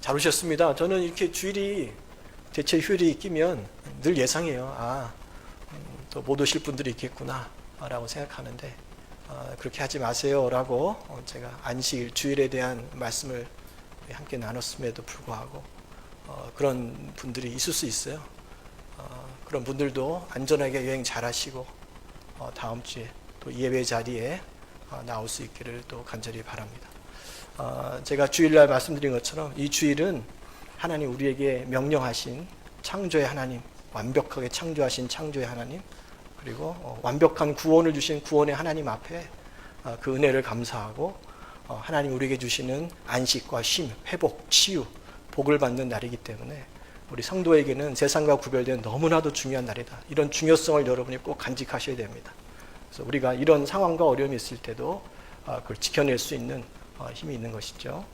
잘 오셨습니다. 저는 이렇게 주일이 대체 휴일이 끼면 늘 예상해요. 또 못 오실 분들이 있겠구나 라고 생각하는데 그렇게 하지 마세요 라고 제가 안식일 주일에 대한 말씀을 함께 나눴음에도 불구하고 그런 분들이 있을 수 있어요. 그런 분들도 안전하게 여행 잘 하시고 다음 주에 또 예배 자리에 나올 수 있기를 또 간절히 바랍니다. 제가 주일날 말씀드린 것처럼 이 주일은 하나님 우리에게 명령하신 창조의 하나님, 완벽하게 창조하신 창조의 하나님, 그리고 완벽한 구원을 주신 구원의 하나님 앞에 그 은혜를 감사하고 하나님 우리에게 주시는 안식과 쉼, 회복, 치유, 복을 받는 날이기 때문에 우리 성도에게는 세상과 구별된 너무나도 중요한 날이다. 이런 중요성을 여러분이 꼭 간직하셔야 됩니다. 그래서 우리가 이런 상황과 어려움이 있을 때도 그걸 지켜낼 수 있는 힘이 있는 것이죠.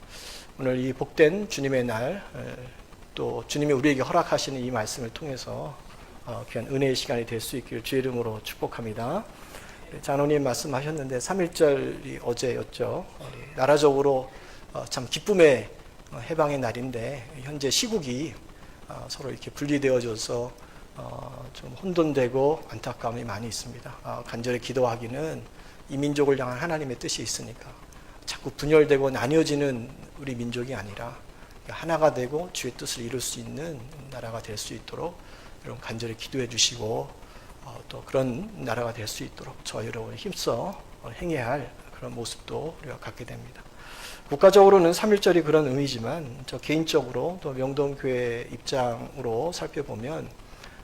오늘 이 복된 주님의 날, 또 주님이 우리에게 허락하시는 이 말씀을 통해서 귀한 은혜의 시간이 될 수 있기를 주의 이름으로 축복합니다. 장로님 말씀하셨는데 3.1절이 어제였죠. 나라적으로 참 기쁨의 해방의 날인데 현재 시국이 서로 이렇게 분리되어져서 좀 혼돈되고 안타까움이 많이 있습니다. 간절히 기도하기는 이 민족을 향한 하나님의 뜻이 있으니까 자꾸 분열되고 나뉘어지는 우리 민족이 아니라 하나가 되고 주의 뜻을 이룰 수 있는 나라가 될 수 있도록 여러분 간절히 기도해 주시고 또 그런 나라가 될 수 있도록 저 여러분이 힘써 행해야 할 그런 모습도 우리가 갖게 됩니다. 국가적으로는 3.1절이 그런 의미지만 저 개인적으로 또 명동교회 입장으로 살펴보면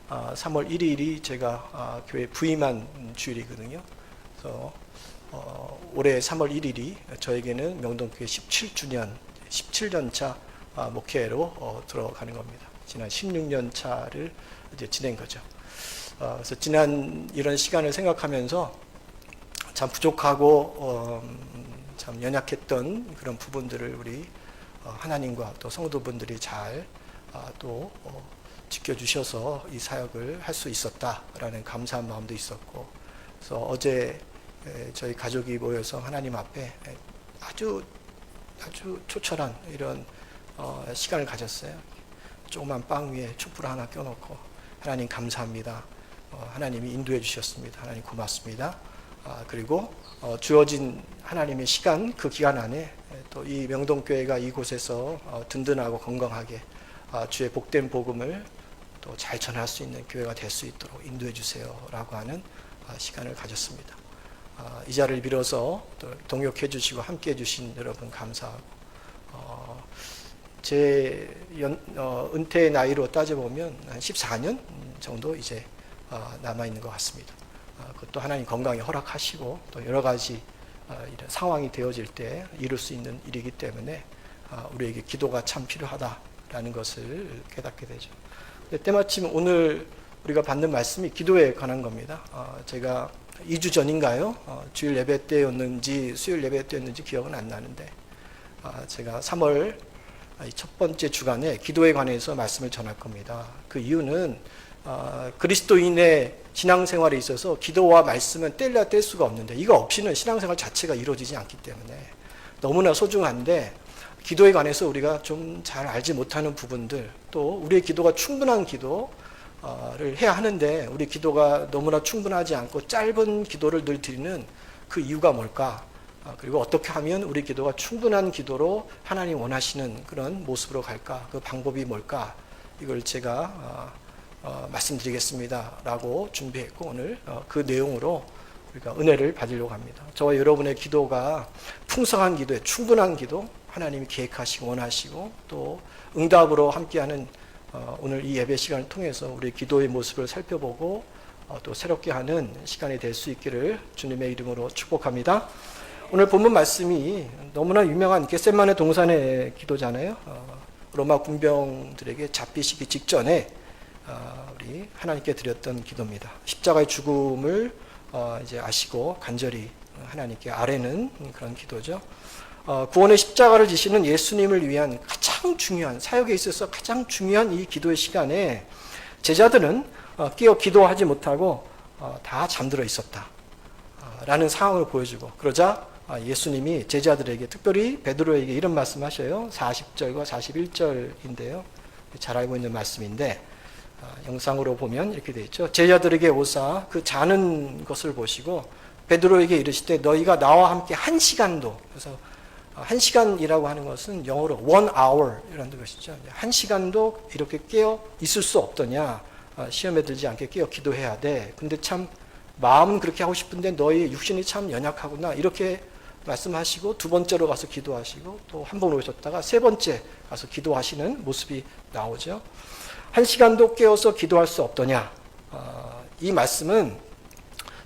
3월 1일이 제가 교회 부임한 주일이거든요. 그래서 올해 3월 1일이 저에게는 명동교회 17년 차 목회로 들어가는 겁니다. 지난 16년 차를 이제 지낸 거죠. 그래서 지난 이런 시간을 생각하면서 참 부족하고 참 연약했던 그런 부분들을 우리 하나님과 또 성도분들이 잘 또 지켜주셔서 이 사역을 할 수 있었다라는 감사한 마음도 있었고, 그래서 어제 저희 가족이 모여서 하나님 앞에 아주 초철한 이런 시간을 가졌어요. 조그만 빵 위에 촛불 하나 껴놓고 하나님 감사합니다. 하나님이 인도해 주셨습니다. 하나님 고맙습니다. 그리고 주어진 하나님의 시간, 그 기간 안에 또 이 명동교회가 이곳에서 든든하고 건강하게 주의 복된 복음을 또 잘 전할 수 있는 교회가 될 수 있도록 인도해 주세요 라고 하는 시간을 가졌습니다. 이 자리를 빌어서 또 동역해 주시고 함께 해 주신 여러분 감사하고, 제 은퇴의 나이로 따져보면 한 14년 정도 이제 남아있는 것 같습니다. 그것도 하나님 건강에 허락하시고 또 여러 가지 이런 상황이 되어질 때 이룰 수 있는 일이기 때문에 우리에게 기도가 참 필요하다라는 것을 깨닫게 되죠. 때마침 오늘 우리가 받는 말씀이 기도에 관한 겁니다. 제가 2주 전인가요? 주일 예배 때였는지 수요일 예배 때였는지 기억은 안 나는데 제가 3월 첫 번째 주간에 기도에 관해서 말씀을 전할 겁니다. 그 이유는 그리스도인의 신앙생활에 있어서 기도와 말씀은 뗄래야 뗄 수가 없는데 이거 없이는 신앙생활 자체가 이루어지지 않기 때문에 너무나 소중한데, 기도에 관해서 우리가 좀 잘 알지 못하는 부분들, 또 우리의 기도가 충분한 기도를 해야 하는데 우리 기도가 너무나 충분하지 않고 짧은 기도를 늘 드리는 그 이유가 뭘까? 그리고 어떻게 하면 우리 기도가 충분한 기도로 하나님 원하시는 그런 모습으로 갈까? 그 방법이 뭘까? 이걸 제가 말씀드리겠습니다 라고 준비했고, 오늘 그 내용으로 우리가 은혜를 받으려고 합니다. 저와 여러분의 기도가 풍성한 기도에 충분한 기도, 하나님이 계획하시고 원하시고 또 응답으로 함께하는 오늘 이 예배 시간을 통해서 우리 기도의 모습을 살펴보고 또 새롭게 하는 시간이 될 수 있기를 주님의 이름으로 축복합니다. 오늘 본문 말씀이 너무나 유명한 겟세마네 동산의 기도잖아요. 로마 군병들에게 잡히시기 직전에 우리 하나님께 드렸던 기도입니다. 십자가의 죽음을 이제 아시고 간절히 하나님께 아뢰는 그런 기도죠. 구원의 십자가를 지시는 예수님을 위한 가장 중요한 사역에 있어서 가장 중요한 이 기도의 시간에 제자들은 깨어 기도하지 못하고 다 잠들어 있었다 라는 상황을 보여주고, 그러자 예수님이 제자들에게 특별히 베드로에게 이런 말씀하셔요. 40절과 41절인데요. 잘 알고 있는 말씀인데 영상으로 보면 이렇게 되어 있죠. 제자들에게 오사 그 자는 것을 보시고 베드로에게 이르시되 너희가 나와 함께 1시간도, 그래서 1시간이라고 하는 것은 영어로 1hour 이라는 것이죠. 1시간도 이렇게 깨어 있을 수 없더냐. 시험에 들지 않게 깨어 기도해야 돼. 근데 참 마음은 그렇게 하고 싶은데 너희 육신이 참 연약하구나. 이렇게 말씀하시고 두 번째로 가서 기도하시고 또 한 번 오셨다가 세 번째 가서 기도하시는 모습이 나오죠. 1시간도 깨어서 기도할 수 없더냐. 이 말씀은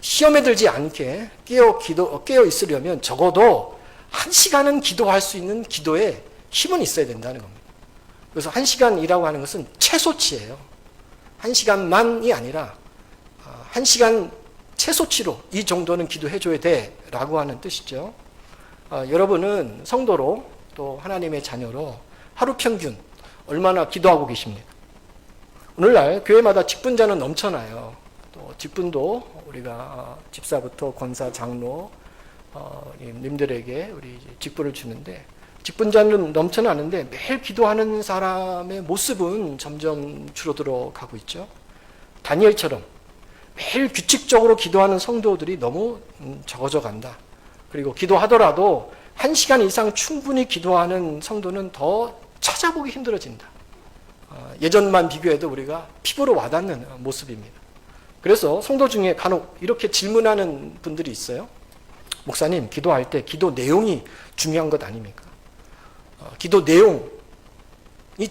시험에 들지 않게 깨어 있으려면 적어도 1시간은 기도할 수 있는 기도에 힘은 있어야 된다는 겁니다. 그래서 1시간이라고 하는 것은 최소치예요. 1시간만이 아니라 1시간 최소치로 이 정도는 기도해줘야 돼라고 하는 뜻이죠. 여러분은 성도로 또 하나님의 자녀로 하루 평균 얼마나 기도하고 계십니까? 오늘날 교회마다 직분자는 넘쳐나요. 또 직분도 우리가 집사부터 권사, 장로 님들에게 우리 직분을 주는데 직분자는 넘쳐나는데 매일 기도하는 사람의 모습은 점점 줄어들어 가고 있죠. 다니엘처럼 매일 규칙적으로 기도하는 성도들이 너무 적어져 간다. 그리고 기도하더라도 1시간 이상 충분히 기도하는 성도는 더 찾아보기 힘들어진다. 예전만 비교해도 우리가 피부로 와닿는 모습입니다. 그래서 성도 중에 간혹 이렇게 질문하는 분들이 있어요. 목사님, 기도할 때 기도 내용이 중요한 것 아닙니까? 기도 내용이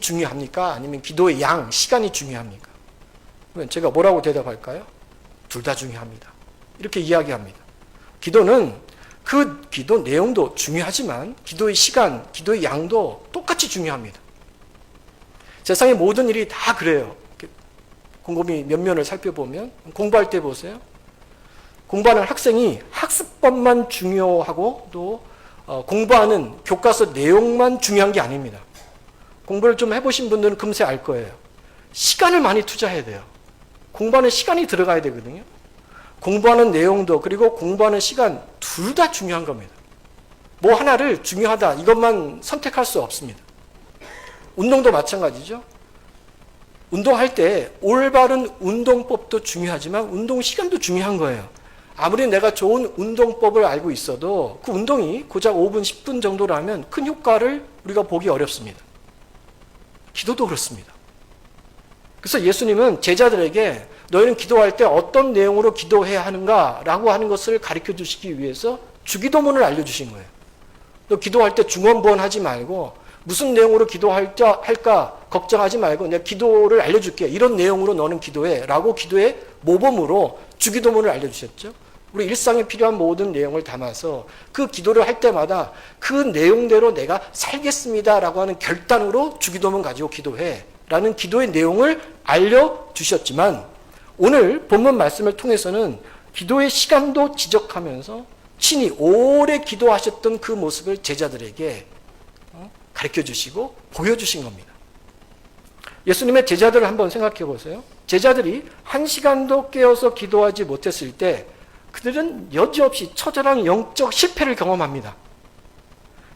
중요합니까? 아니면 기도의 양, 시간이 중요합니까? 그러면 제가 뭐라고 대답할까요? 둘 다 중요합니다. 이렇게 이야기합니다. 기도는 그 기도 내용도 중요하지만 기도의 시간, 기도의 양도 똑같이 중요합니다. 세상의 모든 일이 다 그래요. 곰곰이 면면을 살펴보면 공부할 때 보세요. 공부하는 학생이 학습법만 중요하고 또 공부하는 교과서 내용만 중요한 게 아닙니다. 공부를 좀 해보신 분들은 금세 알 거예요. 시간을 많이 투자해야 돼요. 공부하는 시간이 들어가야 되거든요. 공부하는 내용도 그리고 공부하는 시간 둘 다 중요한 겁니다. 뭐 하나를 중요하다 이것만 선택할 수 없습니다. 운동도 마찬가지죠. 운동할 때 올바른 운동법도 중요하지만 운동 시간도 중요한 거예요. 아무리 내가 좋은 운동법을 알고 있어도 그 운동이 고작 5분, 10분 정도라면 큰 효과를 우리가 보기 어렵습니다. 기도도 그렇습니다. 그래서 예수님은 제자들에게 너희는 기도할 때 어떤 내용으로 기도해야 하는가라고 하는 것을 가르쳐 주시기 위해서 주기도문을 알려주신 거예요. 너 기도할 때 중언부언하지 말고 무슨 내용으로 기도할까 걱정하지 말고 내가 기도를 알려줄게. 이런 내용으로 너는 기도해. 라고 기도의 모범으로 주기도문을 알려주셨죠. 우리 일상에 필요한 모든 내용을 담아서 그 기도를 할 때마다 그 내용대로 내가 살겠습니다. 라고 하는 결단으로 주기도문 가지고 기도해. 라는 기도의 내용을 알려주셨지만 오늘 본문 말씀을 통해서는 기도의 시간도 지적하면서 친히 오래 기도하셨던 그 모습을 제자들에게 가르쳐 주시고 보여주신 겁니다. 예수님의 제자들을 한번 생각해 보세요. 제자들이 1시간도 깨어서 기도하지 못했을 때 그들은 여지없이 처절한 영적 실패를 경험합니다.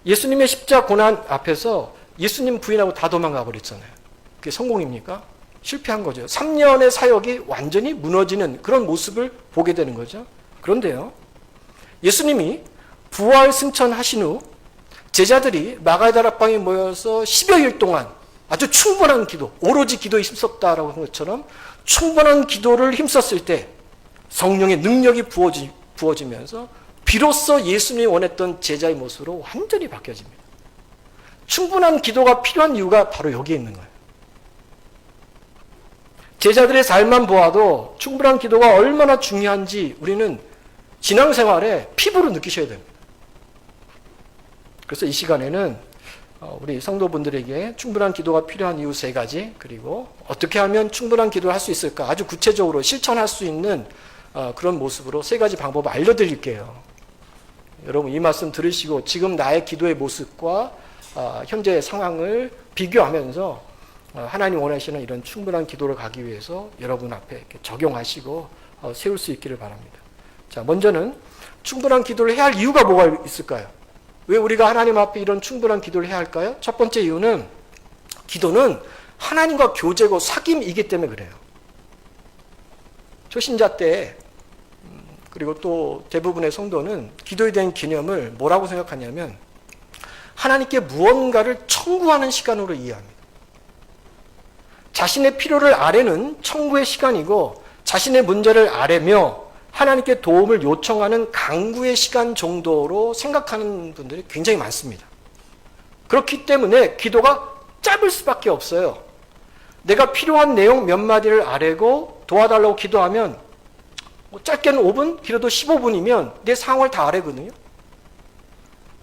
예수님의 십자 고난 앞에서 예수님 부인하고 다 도망가 버렸잖아요. 그게 성공입니까? 실패한 거죠. 3년의 사역이 완전히 무너지는 그런 모습을 보게 되는 거죠. 그런데요, 예수님이 부활 승천하신 후 제자들이 마가다락방에 모여서 10여일 동안 아주 충분한 기도, 오로지 기도에 힘썼다라고 한 것처럼 충분한 기도를 힘썼을 때 성령의 능력이 부어지면서 비로소 예수님이 원했던 제자의 모습으로 완전히 바뀌어집니다. 충분한 기도가 필요한 이유가 바로 여기에 있는 거예요. 제자들의 삶만 보아도 충분한 기도가 얼마나 중요한지 우리는 신앙생활에 피부로 느끼셔야 됩니다. 그래서 이 시간에는 우리 성도분들에게 충분한 기도가 필요한 이유 3가지, 그리고 어떻게 하면 충분한 기도를 할 수 있을까 아주 구체적으로 실천할 수 있는 그런 모습으로 3가지 방법을 알려드릴게요. 여러분 이 말씀 들으시고 지금 나의 기도의 모습과 현재의 상황을 비교하면서 하나님 원하시는 이런 충분한 기도를 가기 위해서 여러분 앞에 이렇게 적용하시고 세울 수 있기를 바랍니다. 자, 먼저는 충분한 기도를 해야 할 이유가 뭐가 있을까요? 왜 우리가 하나님 앞에 이런 충분한 기도를 해야 할까요? 첫 번째 이유는 기도는 하나님과 교제고 사귐이기 때문에 그래요. 초신자 때 그리고 또 대부분의 성도는 기도에 대한 개념을 뭐라고 생각하냐면 하나님께 무언가를 청구하는 시간으로 이해합니다. 자신의 필요를 아뢰는 청구의 시간이고 자신의 문제를 아뢰며 하나님께 도움을 요청하는 간구의 시간 정도로 생각하는 분들이 굉장히 많습니다. 그렇기 때문에 기도가 짧을 수밖에 없어요. 내가 필요한 내용 몇 마디를 아뢰고 도와달라고 기도하면 짧게는 5분, 길어도 15분이면 내 상황을 다 아뢰거든요.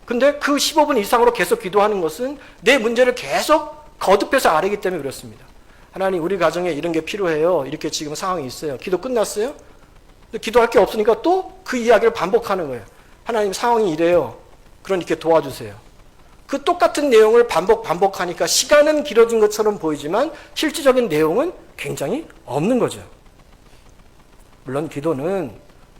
근데 그 15분 이상으로 계속 기도하는 것은 내 문제를 계속 거듭해서 아뢰기 때문에 그렇습니다. 하나님, 우리 가정에 이런 게 필요해요. 이렇게 지금 상황이 있어요. 기도 끝났어요? 기도할 게 없으니까 또 그 이야기를 반복하는 거예요. 하나님, 상황이 이래요. 그러니까 도와주세요. 그 똑같은 내용을 반복하니까 시간은 길어진 것처럼 보이지만 실질적인 내용은 굉장히 없는 거죠. 물론 기도는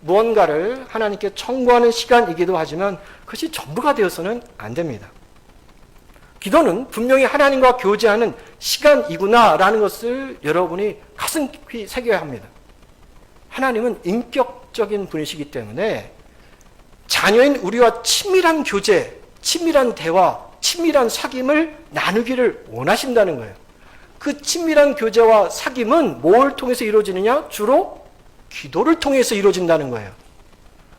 무언가를 하나님께 청구하는 시간이기도 하지만 그것이 전부가 되어서는 안 됩니다. 기도는 분명히 하나님과 교제하는 시간이구나라는 것을 여러분이 가슴 깊이 새겨야 합니다. 하나님은 인격적인 분이시기 때문에 자녀인 우리와 친밀한 교제, 친밀한 대화, 친밀한 사귐을 나누기를 원하신다는 거예요. 그 친밀한 교제와 사귐은 뭘 통해서 이루어지느냐? 주로 기도를 통해서 이루어진다는 거예요.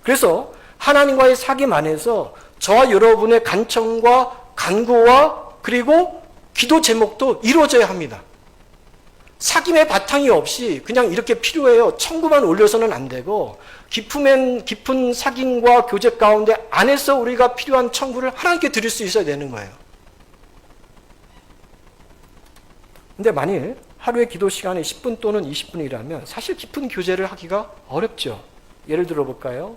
그래서 하나님과의 사귐 안에서 저와 여러분의 간청과 간구와 그리고 기도 제목도 이루어져야 합니다. 사귐의 바탕이 없이 그냥 이렇게 필요해요. 청구만 올려서는 안 되고 깊은 사귐과 교제 가운데 안에서 우리가 필요한 청구를 하나님께 드릴 수 있어야 되는 거예요. 근데 만일 하루의 기도 시간이 10분 또는 20분이라면 사실 깊은 교제를 하기가 어렵죠. 예를 들어 볼까요?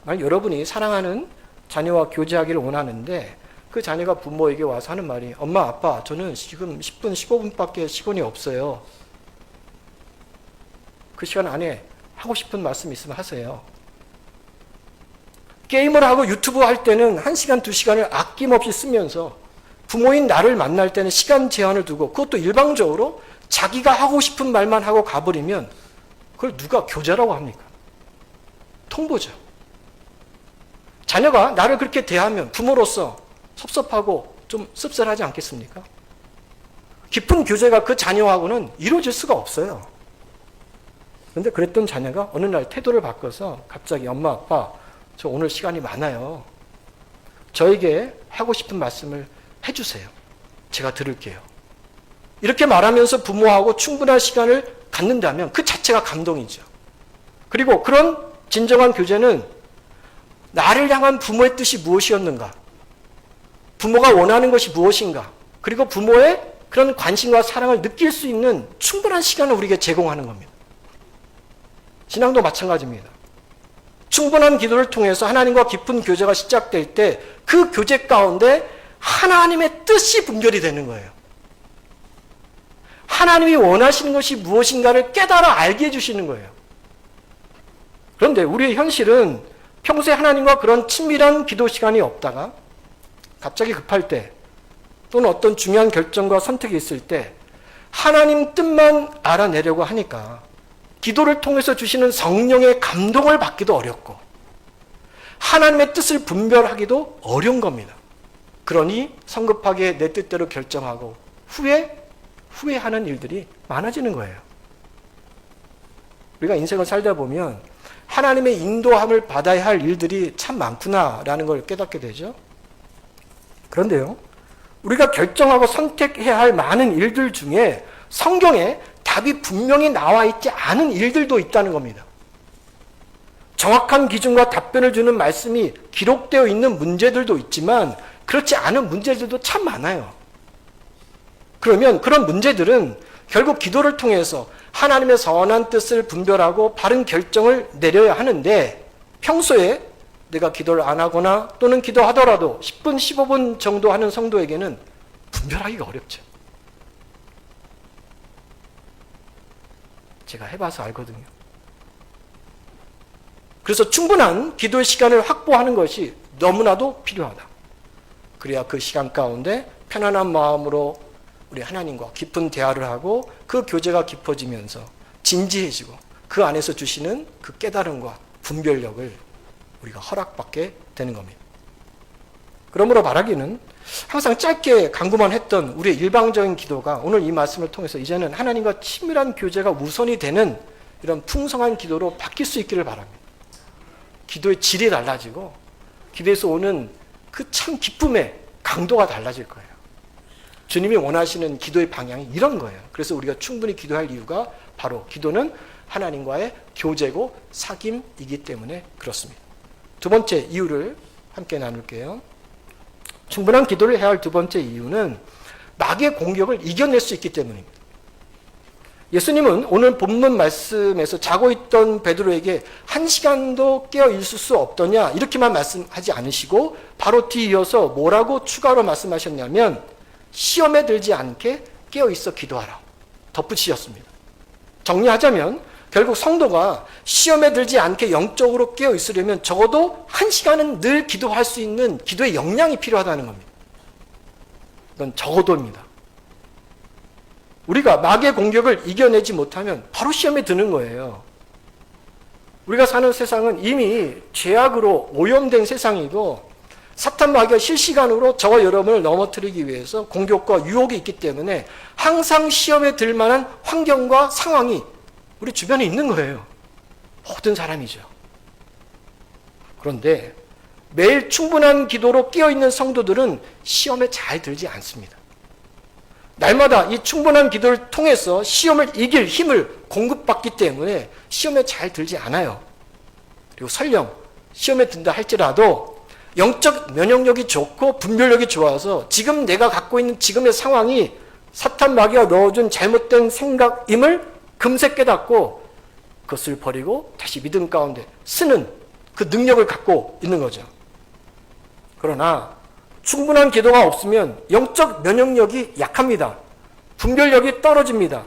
만약 여러분이 사랑하는 자녀와 교제하기를 원하는데 그 자녀가 부모에게 와서 하는 말이 엄마, 아빠, 저는 지금 10분, 15분밖에 시간이 없어요. 그 시간 안에 하고 싶은 말씀 있으면 하세요. 게임을 하고 유튜브 할 때는 1시간, 2시간을 아낌없이 쓰면서 부모인 나를 만날 때는 시간 제한을 두고 그것도 일방적으로 자기가 하고 싶은 말만 하고 가버리면 그걸 누가 교제라고 합니까? 통보죠. 자녀가 나를 그렇게 대하면 부모로서 섭섭하고 좀 씁쓸하지 않겠습니까? 깊은 교제가 그 자녀하고는 이루어질 수가 없어요. 그런데 그랬던 자녀가 어느 날 태도를 바꿔서 갑자기 엄마, 아빠, 저 오늘 시간이 많아요. 저에게 하고 싶은 말씀을 해주세요. 제가 들을게요. 이렇게 말하면서 부모하고 충분한 시간을 갖는다면 그 자체가 감동이죠. 그리고 그런 진정한 교제는 나를 향한 부모의 뜻이 무엇이었는가? 부모가 원하는 것이 무엇인가? 그리고 부모의 그런 관심과 사랑을 느낄 수 있는 충분한 시간을 우리에게 제공하는 겁니다. 신앙도 마찬가지입니다. 충분한 기도를 통해서 하나님과 깊은 교제가 시작될 때 그 교제 가운데 하나님의 뜻이 분별이 되는 거예요. 하나님이 원하시는 것이 무엇인가를 깨달아 알게 해주시는 거예요. 그런데 우리의 현실은 평소에 하나님과 그런 친밀한 기도 시간이 없다가 갑자기 급할 때 또는 어떤 중요한 결정과 선택이 있을 때 하나님 뜻만 알아내려고 하니까 기도를 통해서 주시는 성령의 감동을 받기도 어렵고 하나님의 뜻을 분별하기도 어려운 겁니다. 그러니 성급하게 내 뜻대로 결정하고 후회하는 일들이 많아지는 거예요. 우리가 인생을 살다 보면 하나님의 인도함을 받아야 할 일들이 참 많구나라는 걸 깨닫게 되죠. 그런데요, 우리가 결정하고 선택해야 할 많은 일들 중에 성경에 답이 분명히 나와 있지 않은 일들도 있다는 겁니다. 정확한 기준과 답변을 주는 말씀이 기록되어 있는 문제들도 있지만 그렇지 않은 문제들도 참 많아요. 그러면 그런 문제들은 결국 기도를 통해서 하나님의 선한 뜻을 분별하고 바른 결정을 내려야 하는데 평소에 내가 기도를 안 하거나 또는 기도하더라도 10분, 15분 정도 하는 성도에게는 분별하기가 어렵죠. 제가 해봐서 알거든요. 그래서 충분한 기도의 시간을 확보하는 것이 너무나도 필요하다. 그래야 그 시간 가운데 편안한 마음으로 우리 하나님과 깊은 대화를 하고 그 교제가 깊어지면서 진지해지고 그 안에서 주시는 그 깨달음과 분별력을 우리가 허락받게 되는 겁니다. 그러므로 말하기는 항상 짧게 간구만 했던 우리의 일방적인 기도가 오늘 이 말씀을 통해서 이제는 하나님과 친밀한 교제가 우선이 되는 이런 풍성한 기도로 바뀔 수 있기를 바랍니다. 기도의 질이 달라지고 기도에서 오는 그 참 기쁨의 강도가 달라질 거예요. 주님이 원하시는 기도의 방향이 이런 거예요. 그래서 우리가 충분히 기도할 이유가 바로 기도는 하나님과의 교제고 사귐이기 때문에 그렇습니다. 두 번째 이유를 함께 나눌게요. 충분한 기도를 해야 할 두 번째 이유는 마귀의 공격을 이겨낼 수 있기 때문입니다. 예수님은 오늘 본문 말씀에서 자고 있던 베드로에게 1시간도 깨어 있을 수 없더냐 이렇게만 말씀하지 않으시고 바로 뒤이어서 뭐라고 추가로 말씀하셨냐면 시험에 들지 않게 깨어 있어 기도하라 덧붙이셨습니다. 정리하자면 결국 성도가 시험에 들지 않게 영적으로 깨어 있으려면 적어도 1시간은 늘 기도할 수 있는 기도의 역량이 필요하다는 겁니다. 이건 적어도입니다. 우리가 마귀의 공격을 이겨내지 못하면 바로 시험에 드는 거예요. 우리가 사는 세상은 이미 죄악으로 오염된 세상이고 사탄 마귀가 실시간으로 저와 여러분을 넘어뜨리기 위해서 공격과 유혹이 있기 때문에 항상 시험에 들 만한 환경과 상황이 우리 주변에 있는 거예요. 모든 사람이죠. 그런데 매일 충분한 기도로 깨어있는 성도들은 시험에 잘 들지 않습니다. 날마다 이 충분한 기도를 통해서 시험을 이길 힘을 공급받기 때문에 시험에 잘 들지 않아요. 그리고 설령 시험에 든다 할지라도 영적 면역력이 좋고 분별력이 좋아서 지금 내가 갖고 있는 지금의 상황이 사탄 마귀가 넣어준 잘못된 생각임을 금세 깨닫고 그것을 버리고 다시 믿음 가운데 쓰는 그 능력을 갖고 있는 거죠. 그러나 충분한 기도가 없으면 영적 면역력이 약합니다. 분별력이 떨어집니다.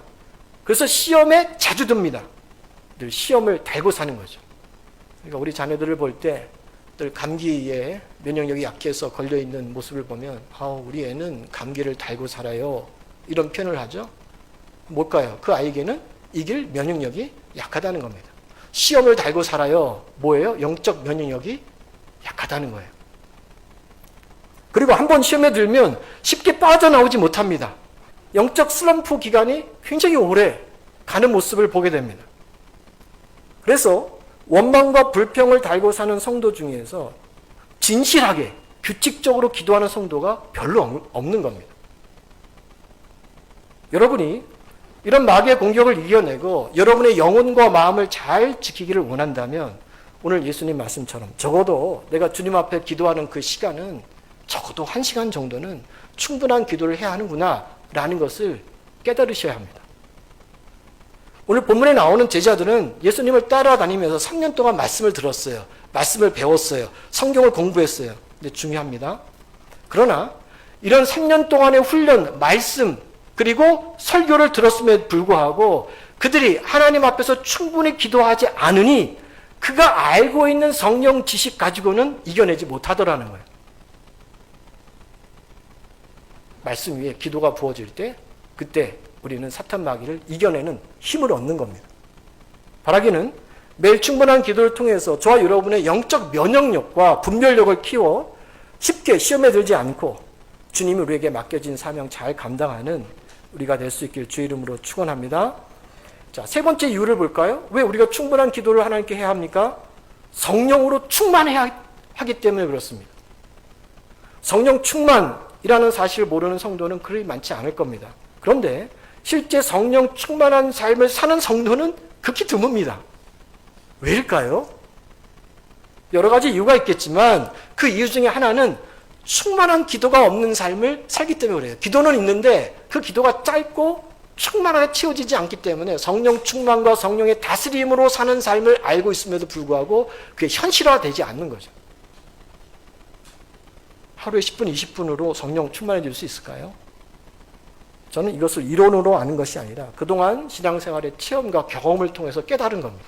그래서 시험에 자주 듭니다. 늘 시험을 달고 사는 거죠. 그러니까 우리 자녀들을 볼 때 늘 감기에 면역력이 약해서 걸려있는 모습을 보면 우리 애는 감기를 달고 살아요. 이런 표현을 하죠. 뭘까요? 그 아이에게는 이길 면역력이 약하다는 겁니다. 시험을 달고 살아요. 뭐예요? 영적 면역력이 약하다는 거예요. 그리고 한번 시험에 들면 쉽게 빠져나오지 못합니다. 영적 슬럼프 기간이 굉장히 오래 가는 모습을 보게 됩니다. 그래서 원망과 불평을 달고 사는 성도 중에서 진실하게 규칙적으로 기도하는 성도가 별로 없는 겁니다. 여러분이 이런 마귀의 공격을 이겨내고 여러분의 영혼과 마음을 잘 지키기를 원한다면 오늘 예수님 말씀처럼 적어도 내가 주님 앞에 기도하는 그 시간은 적어도 1시간 정도는 충분한 기도를 해야 하는구나 라는 것을 깨달으셔야 합니다. 오늘 본문에 나오는 제자들은 예수님을 따라다니면서 3년 동안 말씀을 들었어요. 말씀을 배웠어요. 성경을 공부했어요. 근데 중요합니다. 그러나 이런 3년 동안의 훈련, 말씀, 그리고 설교를 들었음에도 불구하고 그들이 하나님 앞에서 충분히 기도하지 않으니 그가 알고 있는 성령 지식 가지고는 이겨내지 못하더라는 거예요. 말씀 위에 기도가 부어질 때 그때 우리는 사탄 마귀를 이겨내는 힘을 얻는 겁니다. 바라기는 매일 충분한 기도를 통해서 저와 여러분의 영적 면역력과 분별력을 키워 쉽게 시험에 들지 않고 주님이 우리에게 맡겨진 사명 잘 감당하는 우리가 될 수 있길 주의 이름으로 축원합니다. 자, 세 번째 이유를 볼까요? 왜 우리가 충분한 기도를 하나님께 해야 합니까? 성령으로 충만해야 하기 때문에 그렇습니다. 성령 충만이라는 사실을 모르는 성도는 그리 많지 않을 겁니다. 그런데 실제 성령 충만한 삶을 사는 성도는 극히 드뭅니다. 왜일까요? 여러 가지 이유가 있겠지만 그 이유 중에 하나는 충만한 기도가 없는 삶을 살기 때문에 그래요. 기도는 있는데 그 기도가 짧고 충만하게 채워지지 않기 때문에 성령 충만과 성령의 다스림으로 사는 삶을 알고 있음에도 불구하고 그게 현실화되지 않는 거죠. 하루에 10분, 20분으로 성령 충만해질 수 있을까요? 저는 이것을 이론으로 아는 것이 아니라 그동안 신앙생활의 체험과 경험을 통해서 깨달은 겁니다.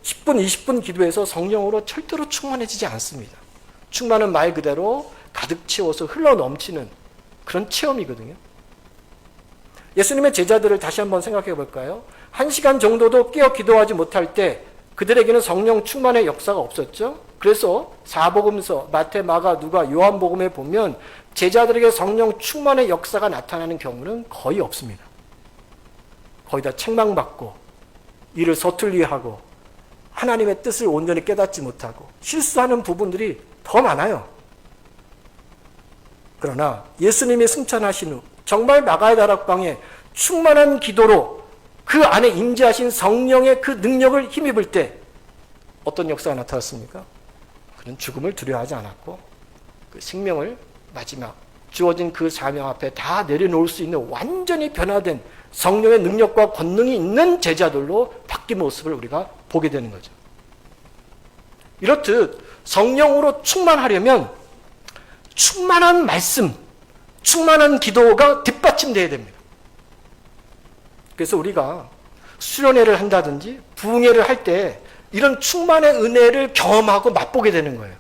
10분, 20분 기도해서 성령으로 절대로 충만해지지 않습니다. 충만은 말 그대로 가득 채워서 흘러 넘치는 그런 체험이거든요. 예수님의 제자들을 다시 한번 생각해 볼까요? 1시간 정도도 깨어 기도하지 못할 때 그들에게는 성령 충만의 역사가 없었죠. 그래서 사복음서, 마태, 마가, 누가, 요한복음에 보면 제자들에게 성령 충만의 역사가 나타나는 경우는 거의 없습니다. 거의 다 책망받고 일을 서툴리 하고 하나님의 뜻을 온전히 깨닫지 못하고 실수하는 부분들이 더 많아요. 그러나 예수님이 승천하신 후 정말 마가의 다락방에 충만한 기도로 그 안에 임재하신 성령의 그 능력을 힘입을 때 어떤 역사가 나타났습니까? 그는 죽음을 두려워하지 않았고 그 생명을 마지막 주어진 그 사명 앞에 다 내려놓을 수 있는 완전히 변화된 성령의 능력과 권능이 있는 제자들로 바뀐 모습을 우리가 보게 되는 거죠. 이렇듯 성령으로 충만하려면 충만한 말씀, 충만한 기도가 뒷받침되어야 됩니다. 그래서 우리가 수련회를 한다든지 부흥회를 할 때 이런 충만의 은혜를 경험하고 맛보게 되는 거예요.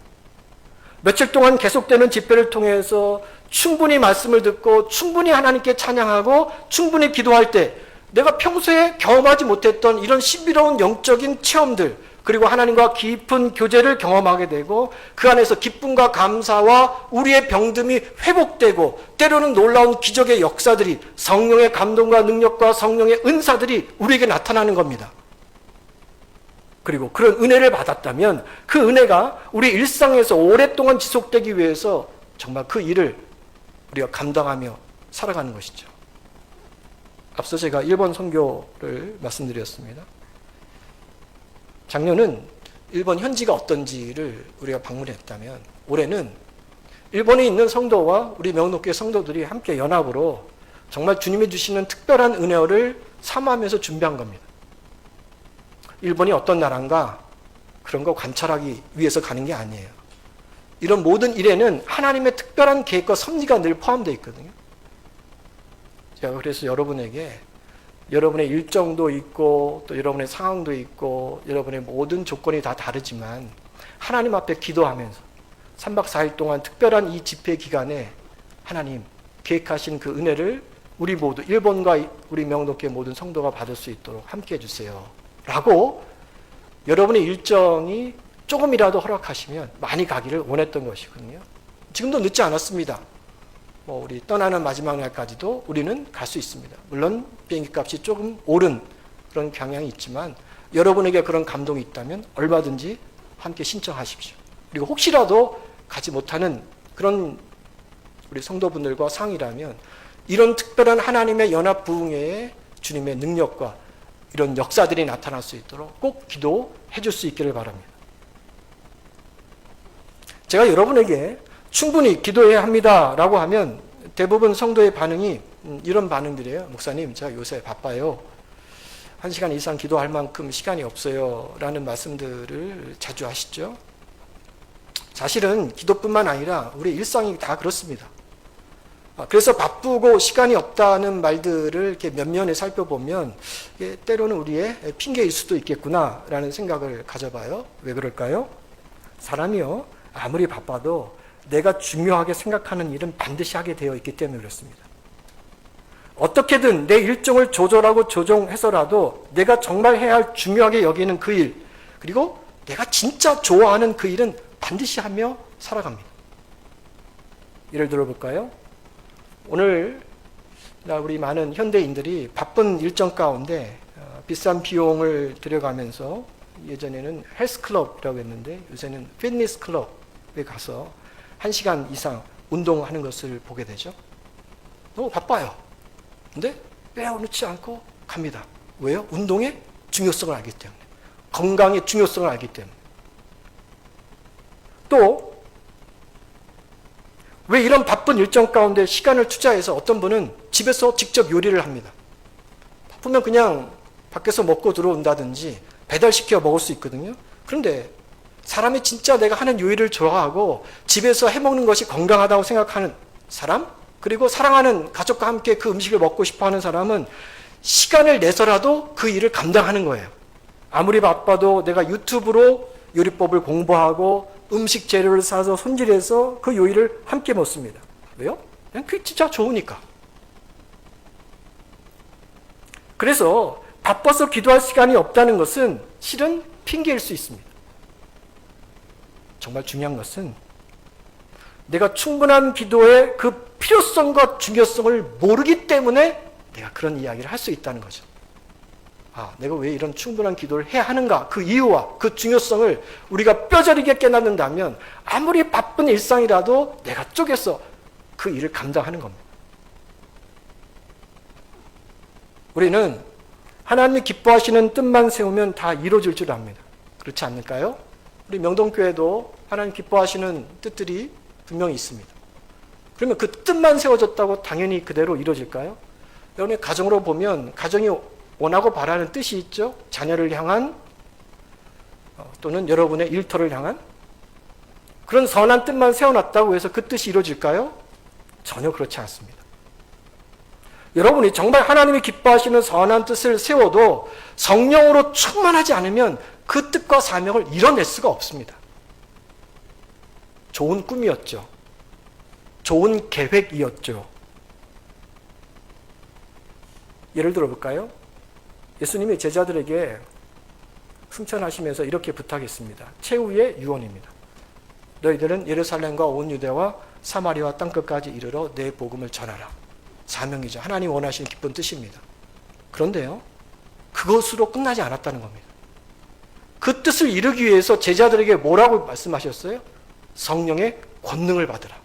며칠 동안 계속되는 집회를 통해서 충분히 말씀을 듣고 충분히 하나님께 찬양하고 충분히 기도할 때 내가 평소에 경험하지 못했던 이런 신비로운 영적인 체험들 그리고 하나님과 깊은 교제를 경험하게 되고 그 안에서 기쁨과 감사와 우리의 병듦이 회복되고 때로는 놀라운 기적의 역사들이 성령의 감동과 능력과 성령의 은사들이 우리에게 나타나는 겁니다. 그리고 그런 은혜를 받았다면 그 은혜가 우리 일상에서 오랫동안 지속되기 위해서 정말 그 일을 우리가 감당하며 살아가는 것이죠. 앞서 제가 일본 선교를 말씀드렸습니다. 작년은 일본 현지가 어떤지를 우리가 방문했다면 올해는 일본에 있는 성도와 우리 명록교회 성도들이 함께 연합으로 정말 주님이 주시는 특별한 은혜를 사모하면서 준비한 겁니다. 일본이 어떤 나라인가 그런 거 관찰하기 위해서 가는 게 아니에요. 이런 모든 일에는 하나님의 특별한 계획과 섭리가 늘 포함되어 있거든요. 제가 그래서 여러분에게 여러분의 일정도 있고 또 여러분의 상황도 있고 여러분의 모든 조건이 다 다르지만 하나님 앞에 기도하면서 3박 4일 동안 특별한 이 집회 기간에 하나님 계획하신 그 은혜를 우리 모두 일본과 우리 명록교회 모든 성도가 받을 수 있도록 함께 해주세요 라고 여러분의 일정이 조금이라도 허락하시면 많이 가기를 원했던 것이거든요. 지금도 늦지 않았습니다. 우리 떠나는 마지막 날까지도 우리는 갈 수 있습니다. 물론 비행기 값이 조금 오른 그런 경향이 있지만 여러분에게 그런 감동이 있다면 얼마든지 함께 신청하십시오. 그리고 혹시라도 가지 못하는 그런 우리 성도분들과 상의라면 이런 특별한 하나님의 연합 부흥회에 주님의 능력과 이런 역사들이 나타날 수 있도록 꼭 기도해 줄 수 있기를 바랍니다. 제가 여러분에게 충분히 기도해야 합니다 라고 하면 대부분 성도의 반응이 이런 반응들이에요. 목사님, 제가 요새 바빠요. 1시간 이상 기도할 만큼 시간이 없어요 라는 말씀들을 자주 하시죠. 사실은 기도뿐만 아니라 우리 일상이 다 그렇습니다. 그래서 바쁘고 시간이 없다는 말들을 이렇게 면면에 살펴보면 때로는 우리의 핑계일 수도 있겠구나 라는 생각을 가져봐요. 왜 그럴까요? 사람이요 아무리 바빠도 내가 중요하게 생각하는 일은 반드시 하게 되어 있기 때문에 그렇습니다. 어떻게든 내 일정을 조절하고 조정해서라도 내가 정말 해야 할 중요하게 여기는 그 일, 그리고 내가 진짜 좋아하는 그 일은 반드시 하며 살아갑니다. 예를 들어볼까요? 오늘 우리 많은 현대인들이 바쁜 일정 가운데 비싼 비용을 들여가면서 예전에는 헬스클럽이라고 했는데 요새는 피트니스 클럽에 가서 1시간 이상 운동하는 것을 보게 되죠. 너무 바빠요. 근데 빼어놓지 않고 갑니다. 왜요? 운동의 중요성을 알기 때문에. 건강의 중요성을 알기 때문에. 또 왜 이런 바쁜 일정 가운데 시간을 투자해서 어떤 분은 집에서 직접 요리를 합니다. 바쁘면 그냥 밖에서 먹고 들어온다든지 배달시켜 먹을 수 있거든요. 그런데 사람이 진짜 내가 하는 요리를 좋아하고 집에서 해먹는 것이 건강하다고 생각하는 사람, 그리고 사랑하는 가족과 함께 그 음식을 먹고 싶어하는 사람은 시간을 내서라도 그 일을 감당하는 거예요. 아무리 바빠도 내가 유튜브로 요리법을 공부하고 음식 재료를 사서 손질해서 그 요리를 함께 먹습니다. 왜요? 그냥 그게 진짜 좋으니까. 그래서 바빠서 기도할 시간이 없다는 것은 실은 핑계일 수 있습니다. 정말 중요한 것은 내가 충분한 기도의 그 필요성과 중요성을 모르기 때문에 내가 그런 이야기를 할 수 있다는 거죠. 아, 내가 왜 이런 충분한 기도를 해야 하는가? 그 이유와 그 중요성을 우리가 뼈저리게 깨닫는다면 아무리 바쁜 일상이라도 내가 쪼개서 그 일을 감당하는 겁니다. 우리는 하나님이 기뻐하시는 뜻만 세우면 다 이루어질 줄 압니다. 그렇지 않을까요? 우리 명동교회도 하나님 기뻐하시는 뜻들이 분명히 있습니다. 그러면 그 뜻만 세워졌다고 당연히 그대로 이루어질까요? 여러분의 가정으로 보면 가정이 원하고 바라는 뜻이 있죠. 자녀를 향한 또는 여러분의 일터를 향한 그런 선한 뜻만 세워놨다고 해서 그 뜻이 이루어질까요? 전혀 그렇지 않습니다. 여러분이 정말 하나님이 기뻐하시는 선한 뜻을 세워도 성령으로 충만하지 않으면 그 뜻과 사명을 이뤄낼 수가 없습니다. 좋은 꿈이었죠. 좋은 계획이었죠. 예를 들어볼까요? 예수님이 제자들에게 승천하시면서 이렇게 부탁했습니다. 최후의 유언입니다. 너희들은 예루살렘과 온 유대와 사마리아 땅끝까지 이르러 내 복음을 전하라. 사명이죠. 하나님 원하시는 기쁜 뜻입니다. 그런데요, 그것으로 끝나지 않았다는 겁니다. 그 뜻을 이루기 위해서 제자들에게 뭐라고 말씀하셨어요? 성령의 권능을 받으라.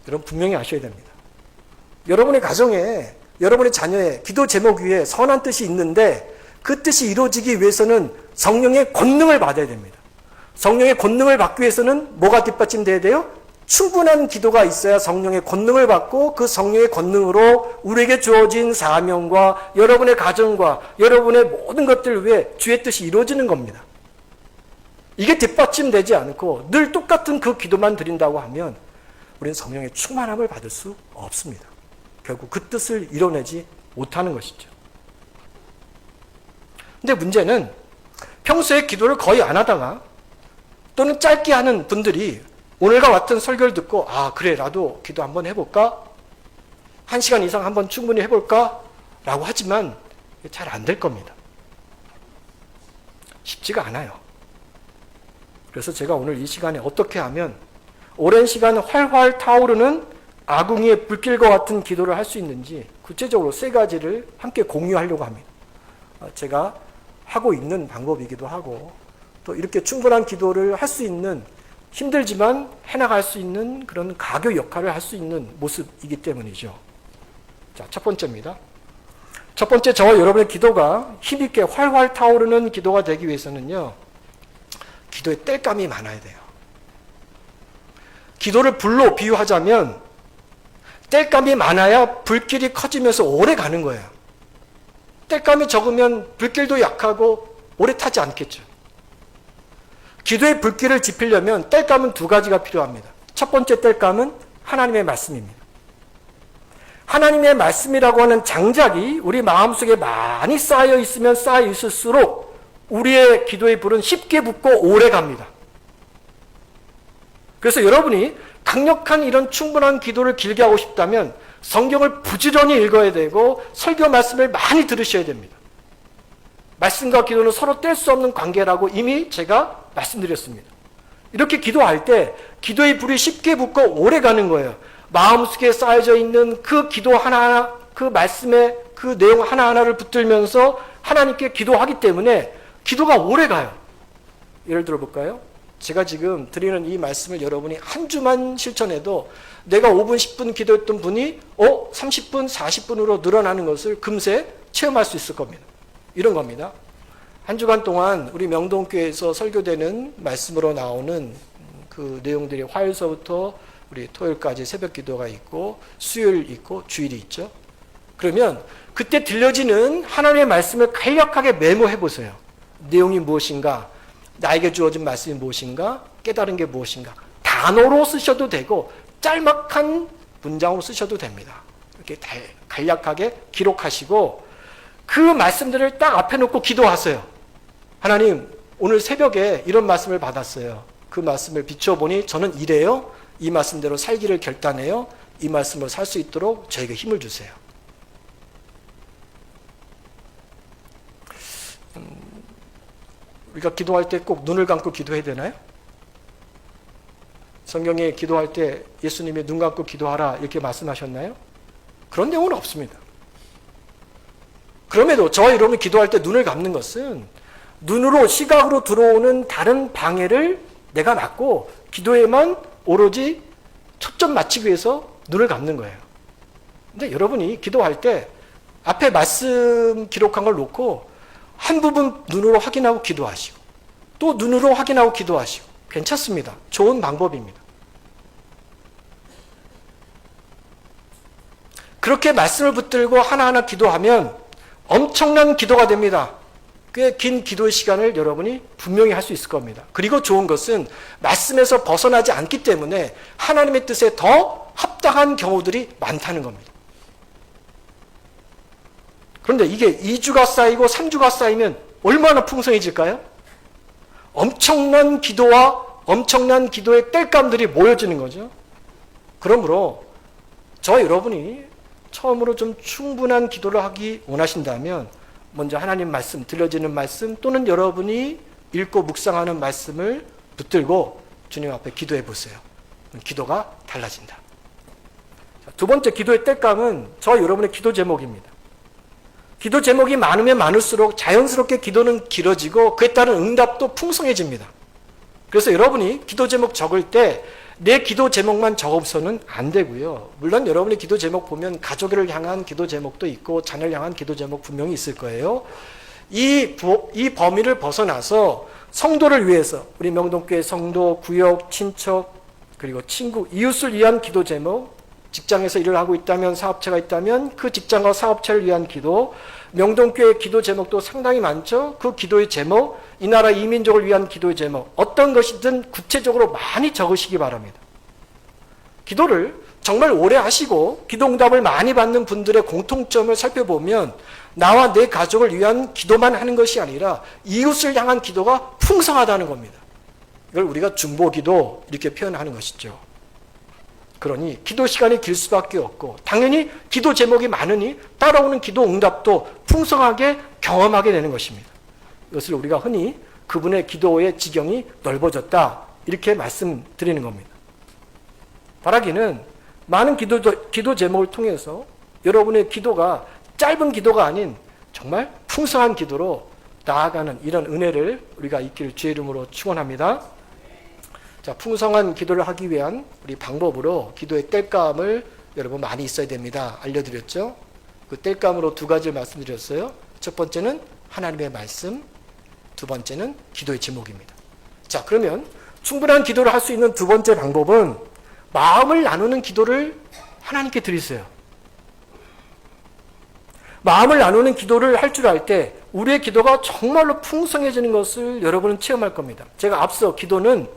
여러분 분명히 아셔야 됩니다. 여러분의 가정에, 여러분의 자녀의 기도 제목 위에 선한 뜻이 있는데 그 뜻이 이루어지기 위해서는 성령의 권능을 받아야 됩니다. 성령의 권능을 받기 위해서는 뭐가 뒷받침돼야 돼요? 충분한 기도가 있어야 성령의 권능을 받고 그 성령의 권능으로 우리에게 주어진 사명과 여러분의 가정과 여러분의 모든 것들 위해 주의 뜻이 이루어지는 겁니다. 이게 뒷받침되지 않고 늘 똑같은 그 기도만 드린다고 하면 우리는 성령의 충만함을 받을 수 없습니다. 결국 그 뜻을 이뤄내지 못하는 것이죠. 근데 문제는 평소에 기도를 거의 안 하다가 또는 짧게 하는 분들이 오늘과 같은 설교를 듣고 아 그래 나도 기도 한번 해볼까? 1시간 이상 한번 충분히 해볼까? 라고 하지만 잘 안 될 겁니다. 쉽지가 않아요. 그래서 제가 오늘 이 시간에 어떻게 하면 오랜 시간 활활 타오르는 아궁이의 불길과 같은 기도를 할 수 있는지 구체적으로 3가지를 함께 공유하려고 합니다. 제가 하고 있는 방법이기도 하고 또 이렇게 충분한 기도를 할 수 있는 힘들지만 해나갈 수 있는 그런 가교 역할을 할 수 있는 모습이기 때문이죠. 자, 첫 번째입니다. 첫 번째, 저와 여러분의 기도가 힘있게 활활 타오르는 기도가 되기 위해서는요, 기도에 땔감이 많아야 돼요. 기도를 불로 비유하자면 땔감이 많아야 불길이 커지면서 오래 가는 거예요. 땔감이 적으면 불길도 약하고 오래 타지 않겠죠. 기도의 불길을 지피려면 땔감은 2가지가 필요합니다. 첫 번째 땔감은 하나님의 말씀입니다. 하나님의 말씀이라고 하는 장작이 우리 마음속에 많이 쌓여 있으면 쌓여 있을수록 우리의 기도의 불은 쉽게 붙고 오래 갑니다. 그래서 여러분이 강력한 이런 충분한 기도를 길게 하고 싶다면 성경을 부지런히 읽어야 되고 설교 말씀을 많이 들으셔야 됩니다. 말씀과 기도는 서로 뗄 수 없는 관계라고 이미 제가 말씀드렸습니다. 이렇게 기도할 때 기도의 불이 쉽게 붙고 오래 가는 거예요. 마음속에 쌓여져 있는 그 기도 하나하나, 그 말씀의 그 내용 하나하나를 붙들면서 하나님께 기도하기 때문에 기도가 오래 가요. 예를 들어 볼까요? 제가 지금 드리는 이 말씀을 여러분이 한 주만 실천해도 내가 5분, 10분 기도했던 분이 30분, 40분으로 늘어나는 것을 금세 체험할 수 있을 겁니다. 이런 겁니다. 한 주간 동안 우리 명동교회에서 설교되는 말씀으로 나오는 그 내용들이 화요일서부터 우리 토요일까지 새벽 기도가 있고 수요일 있고 주일이 있죠. 그러면 그때 들려지는 하나님의 말씀을 간략하게 메모해 보세요. 내용이 무엇인가? 나에게 주어진 말씀이 무엇인가? 깨달은 게 무엇인가? 단어로 쓰셔도 되고 짤막한 문장으로 쓰셔도 됩니다. 이렇게 간략하게 기록하시고 그 말씀들을 딱 앞에 놓고 기도하세요. 하나님, 오늘 새벽에 이런 말씀을 받았어요. 그 말씀을 비춰보니 저는 이래요. 이 말씀대로 살기를 결단해요. 이 말씀으로 살 수 있도록 저에게 힘을 주세요. 우리가 기도할 때 꼭 눈을 감고 기도해야 되나요? 성경에 기도할 때 예수님이 눈 감고 기도하라 이렇게 말씀하셨나요? 그런 내용은 없습니다. 그럼에도 저와 여러분이 기도할 때 눈을 감는 것은 눈으로 시각으로 들어오는 다른 방해를 내가 막고 기도에만 오로지 초점 맞추기 위해서 눈을 감는 거예요. 근데 여러분이 기도할 때 앞에 말씀 기록한 걸 놓고 한 부분 눈으로 확인하고 기도하시고 또 눈으로 확인하고 기도하시고 괜찮습니다. 좋은 방법입니다. 그렇게 말씀을 붙들고 하나하나 기도하면 엄청난 기도가 됩니다. 꽤 긴 기도의 시간을 여러분이 분명히 할 수 있을 겁니다. 그리고 좋은 것은 말씀에서 벗어나지 않기 때문에 하나님의 뜻에 더 합당한 경우들이 많다는 겁니다. 그런데 이게 2주가 쌓이고 3주가 쌓이면 얼마나 풍성해질까요? 엄청난 기도와 엄청난 기도의 땔감들이 모여지는 거죠. 그러므로 저와 여러분이 처음으로 좀 충분한 기도를 하기 원하신다면 먼저 하나님 말씀, 들려지는 말씀 또는 여러분이 읽고 묵상하는 말씀을 붙들고 주님 앞에 기도해 보세요. 기도가 달라진다. 두 번째 기도의 땔감은 저와 여러분의 기도 제목입니다. 기도 제목이 많으면 많을수록 자연스럽게 기도는 길어지고 그에 따른 응답도 풍성해집니다. 그래서 여러분이 기도 제목 적을 때 내 기도 제목만 적어서는 안 되고요. 물론 여러분의 기도 제목 보면 가족을 향한 기도 제목도 있고 자녀를 향한 기도 제목 분명히 있을 거예요. 이 범위를 벗어나서 성도를 위해서 우리 명동교회 성도, 구역, 친척, 그리고 친구, 이웃을 위한 기도 제목, 직장에서 일을 하고 있다면 사업체가 있다면 그 직장과 사업체를 위한 기도, 명동교회 기도 제목도 상당히 많죠. 그 기도의 제목, 이 나라 이민족을 위한 기도의 제목, 어떤 것이든 구체적으로 많이 적으시기 바랍니다. 기도를 정말 오래 하시고 기도 응답을 많이 받는 분들의 공통점을 살펴보면 나와 내 가족을 위한 기도만 하는 것이 아니라 이웃을 향한 기도가 풍성하다는 겁니다. 이걸 우리가 중보기도 이렇게 표현하는 것이죠. 그러니 기도 시간이 길 수밖에 없고 당연히 기도 제목이 많으니 따라오는 기도 응답도 풍성하게 경험하게 되는 것입니다. 이것을 우리가 흔히 그분의 기도의 지경이 넓어졌다 이렇게 말씀드리는 겁니다. 바라기는 많은 기도 제목을 통해서 여러분의 기도가 짧은 기도가 아닌 정말 풍성한 기도로 나아가는 이런 은혜를 우리가 있기를 주의 이름으로 축원합니다. 자, 풍성한 기도를 하기 위한 우리 방법으로 기도의 땔감을 여러분 많이 있어야 됩니다. 알려드렸죠? 그 땔감으로 두 가지를 말씀드렸어요. 첫 번째는 하나님의 말씀, 두 번째는 기도의 제목입니다. 자, 그러면 충분한 기도를 할 수 있는 두 번째 방법은 마음을 나누는 기도를 하나님께 드리세요. 마음을 나누는 기도를 할 줄 알 때 우리의 기도가 정말로 풍성해지는 것을 여러분은 체험할 겁니다. 제가 앞서 기도는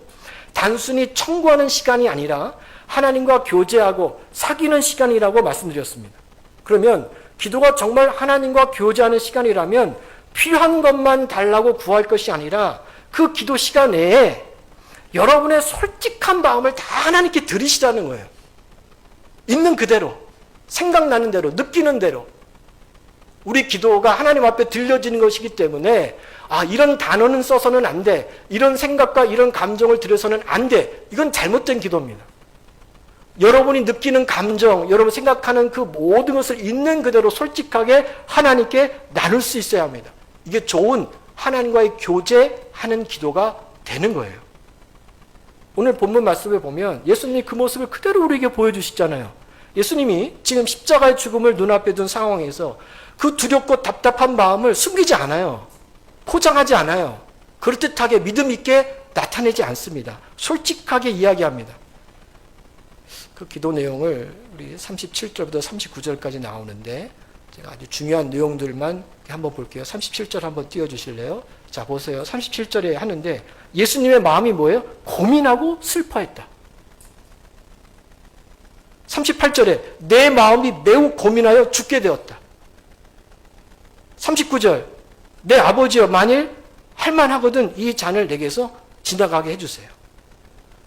단순히 청구하는 시간이 아니라 하나님과 교제하고 사귀는 시간이라고 말씀드렸습니다. 그러면 기도가 정말 하나님과 교제하는 시간이라면 필요한 것만 달라고 구할 것이 아니라 그 기도 시간 내에 여러분의 솔직한 마음을 다 하나님께 드리시자는 거예요. 있는 그대로, 생각나는 대로, 느끼는 대로. 우리 기도가 하나님 앞에 들려지는 것이기 때문에 이런 단어는 써서는 안 돼. 이런 생각과 이런 감정을 들여서는 안 돼. 이건 잘못된 기도입니다. 여러분이 느끼는 감정, 여러분 생각하는 그 모든 것을 있는 그대로 솔직하게 하나님께 나눌 수 있어야 합니다. 이게 좋은 하나님과의 교제하는 기도가 되는 거예요. 오늘 본문 말씀에 보면 예수님이 그 모습을 그대로 우리에게 보여주시잖아요. 예수님이 지금 십자가의 죽음을 눈앞에 둔 상황에서 그 두렵고 답답한 마음을 숨기지 않아요. 포장하지 않아요. 그럴듯하게 믿음 있게 나타내지 않습니다. 솔직하게 이야기합니다. 그 기도 내용을 우리 37절부터 39절까지 나오는데 제가 아주 중요한 내용들만 한번 볼게요. 37절 한번 띄워주실래요? 자, 보세요. 37절에 하는데 예수님의 마음이 뭐예요? 고민하고 슬퍼했다. 38절에 내 마음이 매우 고민하여 죽게 되었다. 39절 내 아버지여 만일 할만하거든 이 잔을 내게서 지나가게 해주세요.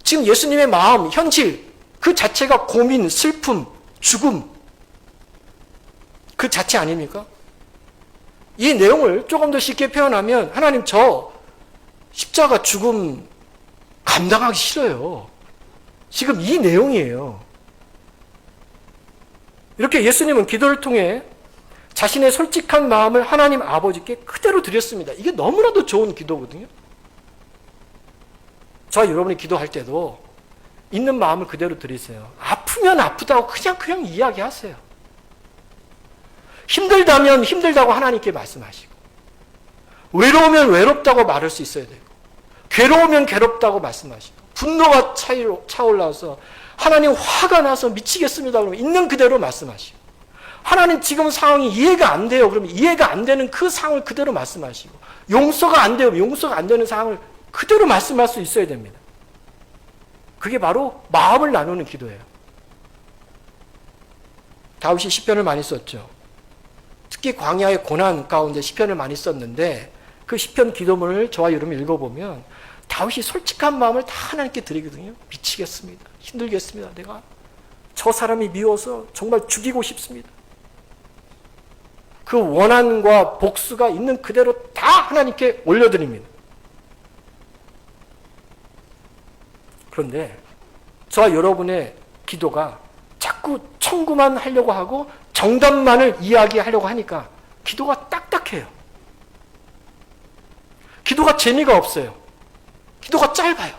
지금 예수님의 마음, 현실 그 자체가 고민, 슬픔, 죽음 그 자체 아닙니까? 이 내용을 조금 더 쉽게 표현하면 하나님 저 십자가 죽음 감당하기 싫어요. 지금 이 내용이에요. 이렇게 예수님은 기도를 통해 자신의 솔직한 마음을 하나님 아버지께 그대로 드렸습니다. 이게 너무나도 좋은 기도거든요. 저와 여러분이 기도할 때도 있는 마음을 그대로 드리세요. 아프면 아프다고 그냥 이야기하세요. 힘들다면 힘들다고 하나님께 말씀하시고, 외로우면 외롭다고 말할 수 있어야 되고, 괴로우면 괴롭다고 말씀하시고, 분노가 차올라서 하나님 화가 나서 미치겠습니다 그러면 있는 그대로 말씀하시고, 하나님 지금 상황이 이해가 안 돼요 그러면 이해가 안 되는 그 상황을 그대로 말씀하시고, 용서가 안 돼요 용서가 안 되는 상황을 그대로 말씀할 수 있어야 됩니다. 그게 바로 마음을 나누는 기도예요. 다윗이 시편을 많이 썼죠. 특히 광야의 고난 가운데 시편을 많이 썼는데 그 시편 기도문을 저와 여러분이 읽어보면 다윗이 솔직한 마음을 다 하나님께 드리거든요. 미치겠습니다. 힘들겠습니다. 내가 저 사람이 미워서 정말 죽이고 싶습니다. 그 원한과 복수가 있는 그대로 다 하나님께 올려드립니다. 그런데 저와 여러분의 기도가 자꾸 청구만 하려고 하고 정답만을 이야기하려고 하니까 기도가 딱딱해요. 기도가 재미가 없어요. 기도가 짧아요.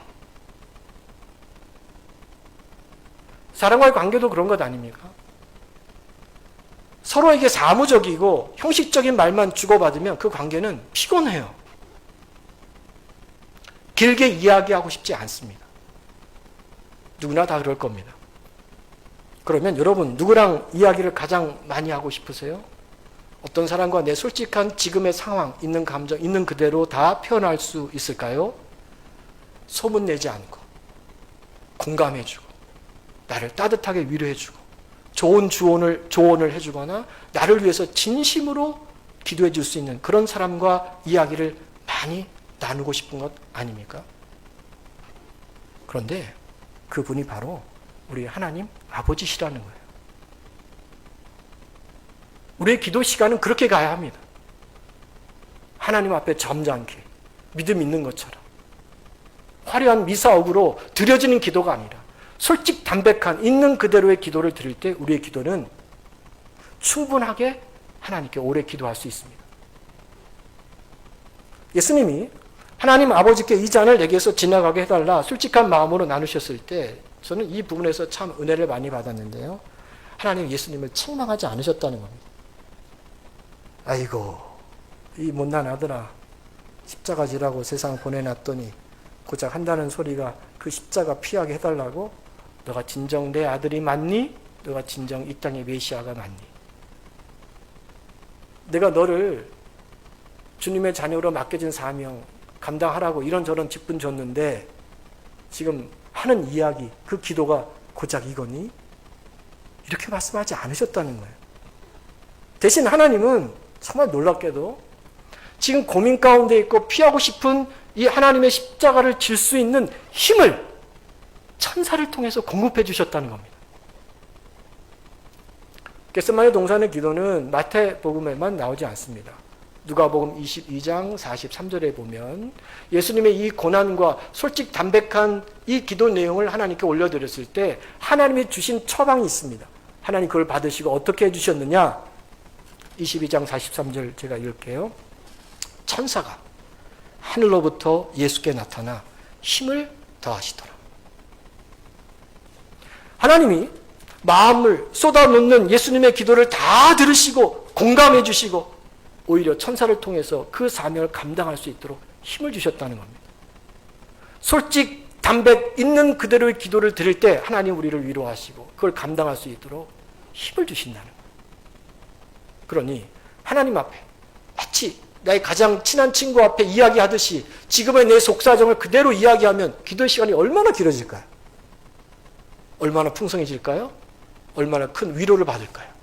사람과의 관계도 그런 것 아닙니까? 서로에게 사무적이고 형식적인 말만 주고받으면 그 관계는 피곤해요. 길게 이야기하고 싶지 않습니다. 누구나 다 그럴 겁니다. 그러면 여러분 누구랑 이야기를 가장 많이 하고 싶으세요? 어떤 사람과 내 솔직한 지금의 상황, 있는 감정, 있는 그대로 다 표현할 수 있을까요? 소문내지 않고 공감해주고 나를 따뜻하게 위로해주고 좋은 조언을 해주거나 나를 위해서 진심으로 기도해 줄 수 있는 그런 사람과 이야기를 많이 나누고 싶은 것 아닙니까? 그런데 그분이 바로 우리 하나님 아버지시라는 거예요. 우리의 기도 시간은 그렇게 가야 합니다. 하나님 앞에 점잖게 믿음 있는 것처럼 화려한 미사옥으로 드려지는 기도가 아니라 솔직 담백한 있는 그대로의 기도를 드릴 때 우리의 기도는 충분하게 하나님께 오래 기도할 수 있습니다. 예수님이 하나님 아버지께 이 잔을 내게서 지나가게 해달라 솔직한 마음으로 나누셨을 때 저는 이 부분에서 참 은혜를 많이 받았는데요. 하나님 예수님을 책망하지 않으셨다는 겁니다. 아이고 이 못난 아들아 십자가 지라고 세상 보내놨더니 고작 한다는 소리가 그 십자가 피하게 해달라고? 너가 진정 내 아들이 맞니? 너가 진정 이 땅의 메시아가 맞니? 내가 너를 주님의 자녀로 맡겨진 사명 감당하라고 이런저런 직분 줬는데 지금 하는 이야기, 그 기도가 고작 이거니? 이렇게 말씀하지 않으셨다는 거예요. 대신 하나님은 정말 놀랍게도 지금 고민 가운데 있고 피하고 싶은 이 하나님의 십자가를 질 수 있는 힘을 천사를 통해서 공급해 주셨다는 겁니다. 겟세마네 동산의 기도는 마태복음에만 나오지 않습니다. 누가복음 22장 43절에 보면 예수님의 이 고난과 솔직 담백한 이 기도 내용을 하나님께 올려드렸을 때 하나님이 주신 처방이 있습니다. 하나님 그걸 받으시고 어떻게 해주셨느냐? 22장 43절 제가 읽을게요. 천사가 하늘로부터 예수께 나타나 힘을 더하시더라. 하나님이 마음을 쏟아놓는 예수님의 기도를 다 들으시고 공감해 주시고 오히려 천사를 통해서 그 사명을 감당할 수 있도록 힘을 주셨다는 겁니다. 솔직, 담백, 있는 그대로의 기도를 드릴 때 하나님 우리를 위로하시고 그걸 감당할 수 있도록 힘을 주신다는 거예요. 그러니 하나님 앞에 마치 나의 가장 친한 친구 앞에 이야기하듯이 지금의 내 속사정을 그대로 이야기하면 기도의 시간이 얼마나 길어질까요? 얼마나 풍성해질까요? 얼마나 큰 위로를 받을까요?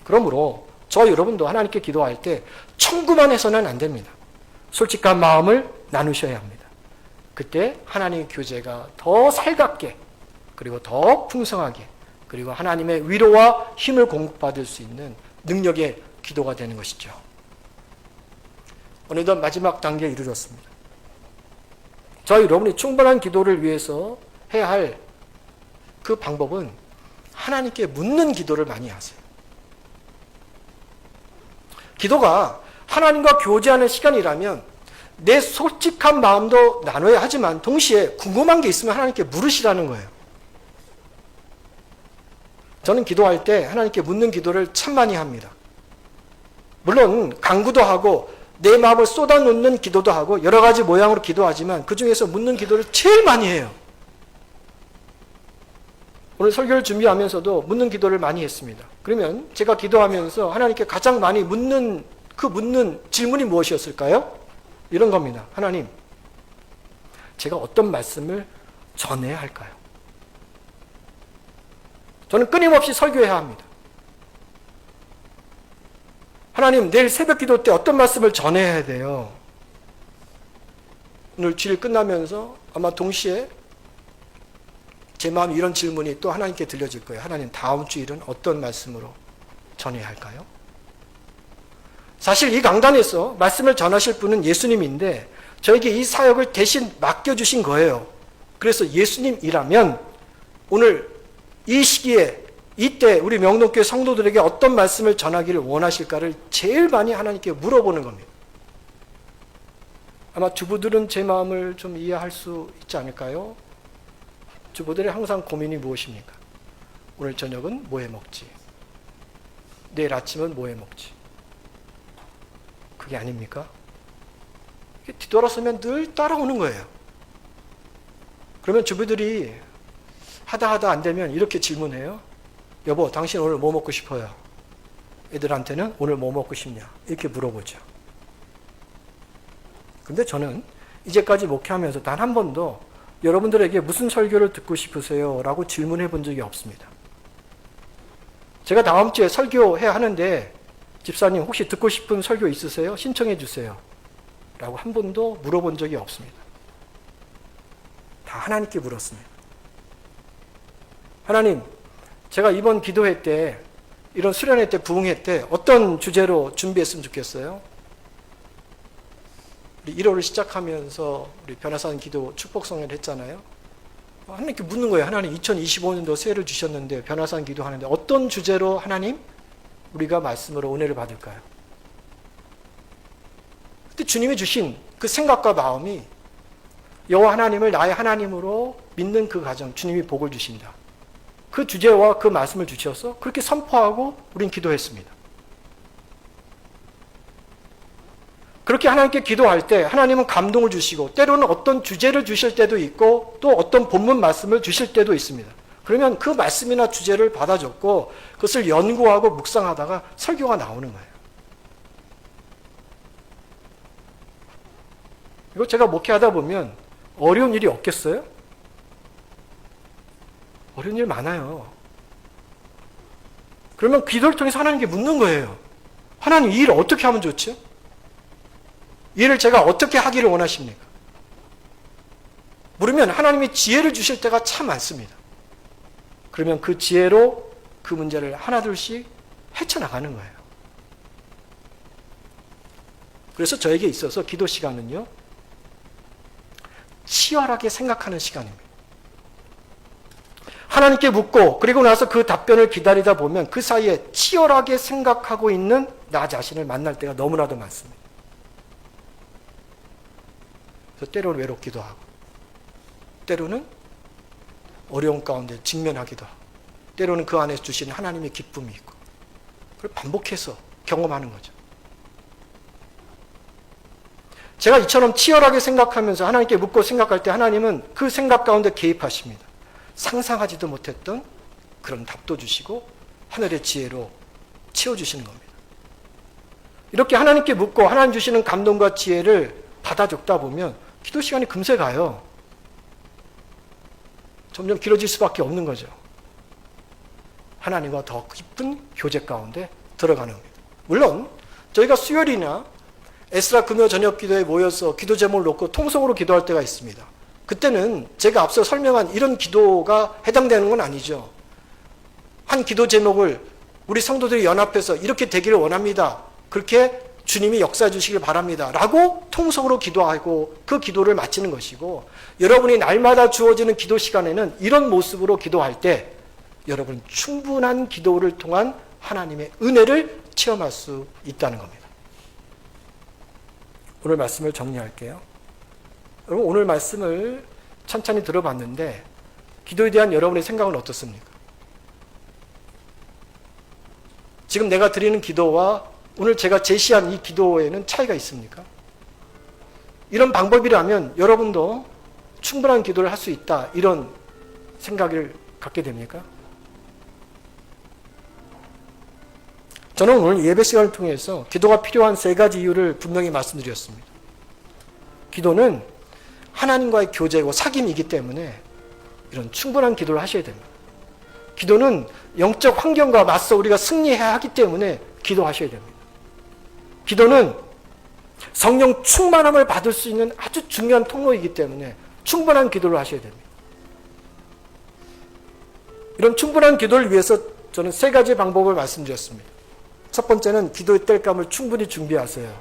그러므로 저 여러분도 하나님께 기도할 때 청구만 해서는 안 됩니다. 솔직한 마음을 나누셔야 합니다. 그때 하나님의 교제가 더 살갑게 그리고 더 풍성하게 그리고 하나님의 위로와 힘을 공급받을 수 있는 능력의 기도가 되는 것이죠. 어느덧 마지막 단계에 이르렀습니다. 저희 여러분이 충분한 기도를 위해서 해야 할 그 방법은 하나님께 묻는 기도를 많이 하세요. 기도가 하나님과 교제하는 시간이라면 내 솔직한 마음도 나눠야 하지만 동시에 궁금한 게 있으면 하나님께 물으시라는 거예요. 저는 기도할 때 하나님께 묻는 기도를 참 많이 합니다. 물론 간구도 하고 내 마음을 쏟아놓는 기도도 하고 여러 가지 모양으로 기도하지만 그 중에서 묻는 기도를 제일 많이 해요. 오늘 설교를 준비하면서도 묻는 기도를 많이 했습니다. 그러면 제가 기도하면서 하나님께 가장 많이 묻는 질문이 무엇이었을까요? 이런 겁니다. 하나님, 제가 어떤 말씀을 전해야 할까요? 저는 끊임없이 설교해야 합니다. 하나님, 내일 새벽 기도 때 어떤 말씀을 전해야 돼요? 오늘 주일 끝나면서 아마 동시에 제 마음에 이런 질문이 또 하나님께 들려질 거예요. 하나님, 다음 주일은 어떤 말씀으로 전해야 할까요? 사실 이 강단에서 말씀을 전하실 분은 예수님인데 저에게 이 사역을 대신 맡겨주신 거예요. 그래서 예수님이라면 오늘 이 시기에 이때 우리 명동교회 성도들에게 어떤 말씀을 전하기를 원하실까를 제일 많이 하나님께 물어보는 겁니다. 아마 주부들은 제 마음을 좀 이해할 수 있지 않을까요? 주부들의 항상 고민이 무엇입니까? 오늘 저녁은 뭐 해 먹지? 내일 아침은 뭐 해 먹지? 그게 아닙니까? 이게 뒤돌아서면 늘 따라오는 거예요. 그러면 주부들이 하다 안 되면 이렇게 질문해요. 여보, 당신 오늘 뭐 먹고 싶어요? 애들한테는 오늘 뭐 먹고 싶냐? 이렇게 물어보죠. 근데 저는 이제까지 목회하면서 단 한 번도 여러분들에게 무슨 설교를 듣고 싶으세요? 라고 질문해 본 적이 없습니다. 제가 다음 주에 설교해야 하는데 집사님 혹시 듣고 싶은 설교 있으세요? 신청해 주세요. 라고 한 번도 물어본 적이 없습니다. 다 하나님께 물었습니다. 하나님, 제가 이번 기도회 때 이런 수련회 때 부흥회 때 어떤 주제로 준비했으면 좋겠어요? 우리 1월을 시작하면서 우리 변화산 기도 축복성회를 했잖아요. 하나님께 묻는 거예요. 하나님 2025년도 새해를 주셨는데 변화산 기도하는데 어떤 주제로 하나님 우리가 말씀으로 은혜를 받을까요? 그때 주님이 주신 그 생각과 마음이 여호와 하나님을 나의 하나님으로 믿는 그 가정 주님이 복을 주신다. 그 주제와 그 말씀을 주셔서 그렇게 선포하고 우린 기도했습니다. 그렇게 하나님께 기도할 때 하나님은 감동을 주시고 때로는 어떤 주제를 주실 때도 있고 또 어떤 본문 말씀을 주실 때도 있습니다. 그러면 그 말씀이나 주제를 받아줬고 그것을 연구하고 묵상하다가 설교가 나오는 거예요. 이거 제가 목회하다 보면 어려운 일이 없겠어요? 어려운 일 많아요. 그러면 기도를 통해서 하나님께 묻는 거예요. 하나님, 이 일을 어떻게 하면 좋죠? 이 일을 제가 어떻게 하기를 원하십니까? 물으면 하나님이 지혜를 주실 때가 참 많습니다. 그러면 그 지혜로 그 문제를 하나둘씩 헤쳐나가는 거예요. 그래서 저에게 있어서 기도 시간은요, 치열하게 생각하는 시간입니다. 하나님께 묻고 그리고 나서 그 답변을 기다리다 보면 그 사이에 치열하게 생각하고 있는 나 자신을 만날 때가 너무나도 많습니다. 그래서 때로는 외롭기도 하고 때로는 어려운 가운데 직면하기도 하고 때로는 그 안에 주신 하나님의 기쁨이 있고 그걸 반복해서 경험하는 거죠. 제가 이처럼 치열하게 생각하면서 하나님께 묻고 생각할 때 하나님은 그 생각 가운데 개입하십니다. 상상하지도 못했던 그런 답도 주시고 하늘의 지혜로 채워주시는 겁니다. 이렇게 하나님께 묻고 하나님 주시는 감동과 지혜를 받아 적다 보면 기도 시간이 금세 가요. 점점 길어질 수밖에 없는 거죠. 하나님과 더 깊은 교제 가운데 들어가는 겁니다. 물론 저희가 수요일이나 에스라 금요 저녁 기도에 모여서 기도 제목을 놓고 통성으로 기도할 때가 있습니다. 그때는 제가 앞서 설명한 이런 기도가 해당되는 건 아니죠. 한 기도 제목을 우리 성도들이 연합해서 이렇게 되기를 원합니다. 그렇게 주님이 역사해 주시길 바랍니다. 라고 통성으로 기도하고 그 기도를 마치는 것이고, 여러분이 날마다 주어지는 기도 시간에는 이런 모습으로 기도할 때 여러분 충분한 기도를 통한 하나님의 은혜를 체험할 수 있다는 겁니다. 오늘 말씀을 정리할게요. 여러분, 오늘 말씀을 천천히 들어봤는데 기도에 대한 여러분의 생각은 어떻습니까? 지금 내가 드리는 기도와 오늘 제가 제시한 이 기도에는 차이가 있습니까? 이런 방법이라면 여러분도 충분한 기도를 할 수 있다, 이런 생각을 갖게 됩니까? 저는 오늘 예배 시간을 통해서 기도가 필요한 3가지 이유를 분명히 말씀드렸습니다. 기도는 하나님과의 교제고 사귐이기 때문에 이런 충분한 기도를 하셔야 됩니다. 기도는 영적 환경과 맞서 우리가 승리해야 하기 때문에 기도하셔야 됩니다. 기도는 성령 충만함을 받을 수 있는 아주 중요한 통로이기 때문에 충분한 기도를 하셔야 됩니다. 이런 충분한 기도를 위해서 저는 3가지 방법을 말씀드렸습니다. 첫 번째는 기도의 땔감을 충분히 준비하세요.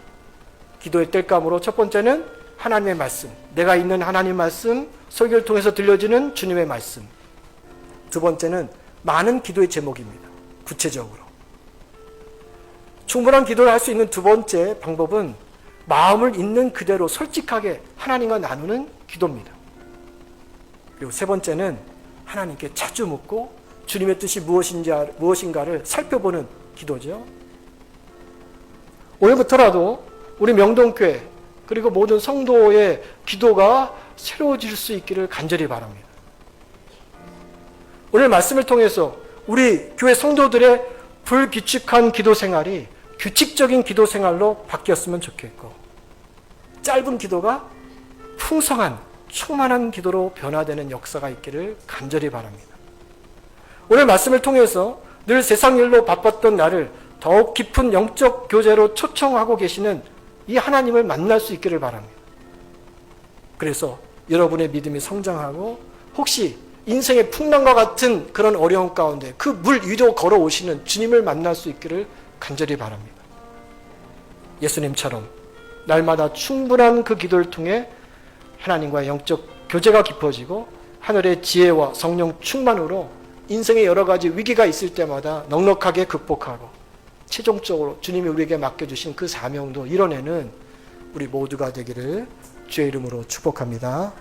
기도의 땔감으로 첫 번째는 하나님의 말씀, 내가 있는 하나님 말씀, 설교를 통해서 들려지는 주님의 말씀. 두 번째는 많은 기도의 제목입니다. 구체적으로. 충분한 기도를 할 수 있는 두 번째 방법은 마음을 있는 그대로 솔직하게 하나님과 나누는 기도입니다. 그리고 세 번째는 하나님께 자주 묻고 주님의 뜻이 무엇인가를 살펴보는 기도죠. 오늘부터라도 우리 명동교회 그리고 모든 성도의 기도가 새로워질 수 있기를 간절히 바랍니다. 오늘 말씀을 통해서 우리 교회 성도들의 불규칙한 기도 생활이 규칙적인 기도 생활로 바뀌었으면 좋겠고, 짧은 기도가 풍성한 충만한 기도로 변화되는 역사가 있기를 간절히 바랍니다. 오늘 말씀을 통해서 늘 세상 일로 바빴던 나를 더욱 깊은 영적 교제로 초청하고 계시는 이 하나님을 만날 수 있기를 바랍니다. 그래서 여러분의 믿음이 성장하고 혹시 인생의 풍랑과 같은 그런 어려움 가운데 그 물 위로 걸어오시는 주님을 만날 수 있기를 간절히 바랍니다. 예수님처럼 날마다 충분한 그 기도를 통해 하나님과의 영적 교제가 깊어지고 하늘의 지혜와 성령 충만으로 인생의 여러 가지 위기가 있을 때마다 넉넉하게 극복하고 최종적으로 주님이 우리에게 맡겨주신 그 사명도 이뤄내는 우리 모두가 되기를 주의 이름으로 축복합니다.